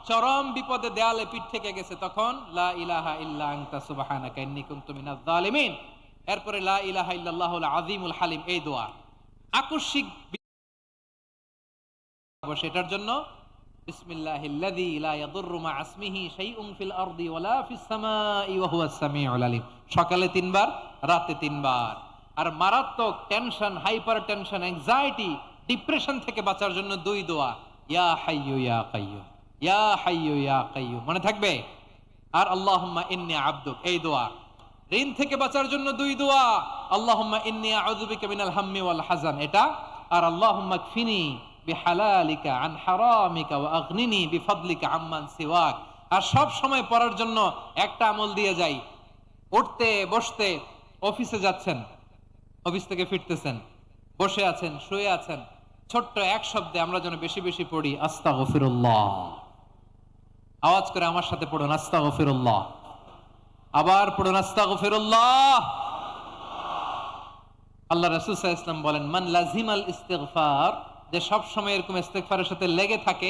চরম বিপদে দেয়ালে পিঠ থেকে গেছে, তখন লা ইলাহা ইল্লা আনতা সুবহানাকা ইন্নী কুনতু মিনাজ জালিমিন, এরপরে লা ইলাহা ইল্লাল্লাহুল আযীমুল হালিম, এই দোয়া আকস্মিক সেটার জন্য বিসমিল্লাহিল্লাযী লা ইয়াদুররু মা ইসমিহি শাইউন ফিল আরদি ওয়ালা ফিস সামাই ওয়া হুয়াস সামিউল আলিম, সকালে 3 বার, রাতে 3 বার। আর মারাত্মক tension, hyper tension, anxiety, depression থেকে বাঁচার জন্য 2 দোয়া, ইয়া হাইয়্যু ইয়া কাইয়্যুম, ইয়া হাইয়্যু ইয়া কাইয়্যুম, মনে থাকবে। আর আল্লাহুম্মা ইন্নী আবদুক, এই দোয়া। ঋণ থেকে বাঁচার জন্য 2 দোয়া, আল্লাহুম্মা ইন্নী আউযু বিকা মিনাল হাম্মি ওয়াল হাযান, এটা। আর আল্লাহুম্মা কফিনি বিহালালিকা আন হারামিকা ওয়া আগনিনি বিফাদলিকা আম্মান সিওয়াক। আর সব সময় পড়ার জন্য একটা আমল দিয়ে যাই, উঠতে বসতে, অফিসে যাচ্ছেন, অফিস থেকে ফিরতেছেন, বসে আছেন, শুয়ে আছেন, ছোট্ট এক শব্দে আমরা যেন বেশি বেশি পড়ি আস্তাগফিরুল্লাহ। আওয়াজ করে আমার সাথে পড়ুন আস্তাগফিরুল্লাহ, আবার পড়ুন আস্তাগফিরুল্লাহ। আল্লাহ রাসূল সাল্লাল্লাহু আলাইহি ওয়াসাল্লাম বলেন, মান লাজিমাল ইস্তিগফার, যে সব সময় এরকম ইস্তিগফারের সাথে লেগে থাকে,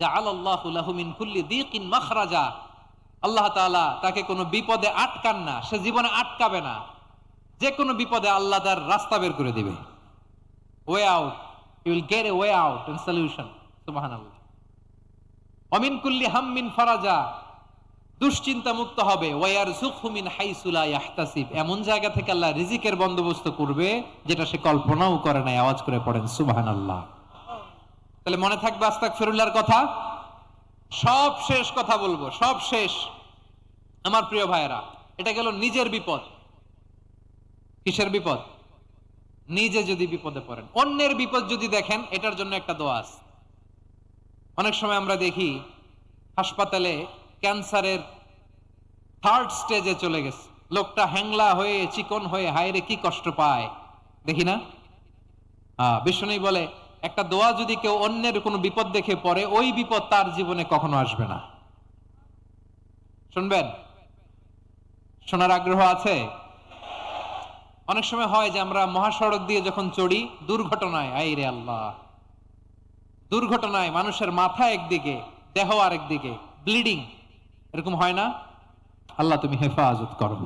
জাআলাল্লাহু লাহু মিন কুল্লি দীকিন মাখরাজা, আল্লাহ তাআলা তাকে কোনো বিপদে আটকান না, সে জীবনে আটকাবে না, যে কোনো বিপদে আল্লাহ তার রাস্তা বের করে দিবে, way out, you will get a way out and solution, সুবহানাল্লাহ। ওয়া মিন কুল্লি হাম্মিন ফারাজা, দুশ্চিন্তা মুক্ত হবে, ওয়ারযুকহু মিন হাইসু লা ইয়াহতাসিব, এমন জায়গা থেকে আল্লাহ রিজিকের বন্দোবস্ত করবে যেটা সে কল্পনাও করে নাই। আওয়াজ করে পড়েন সুবহানাল্লাহ। তাহলে মনে থাকবে আস্তাগফিরুল্লাহর কথা। সব শেষ কথা বলবো, সব শেষ আমার প্রিয় ভাইয়েরা, এটা গেল নিজের বিপদ। কিসের বিপদ? নিজে যদি বিপদে পড়েন, অন্যের বিপদ যদি দেখেন, এটার জন্য একটা দোয়া আছে। অনেক সময় আমরা দেখি হাসপাতালে ক্যান্সারের 3rd স্টেজে চলে গেছে, লোকটা হ্যাংলা হয়ে চিকন হয়ে হায়রে কি কষ্ট পায়, দেখি না? বিষ্ণু বলে একটা দোয়া যদি কেউ অন্যের কোনো বিপদ দেখে পড়ে, ওই বিপদ তার জীবনে কখনো আসবে না। শুনবেন? শোনার আগ্রহ আছে? অনেক সময় হয় যে আমরা মহাসড়ক দিয়ে যখন চড়ি, দুর্ঘটনায়, আইরে আল্লাহ, দুর্ঘটনায় মানুষের মাথা একদিকে, দেহ আরেকদিকে, ব্লিডিং, এরকম হয় না? আল্লাহ তুমি হেফাজত করো।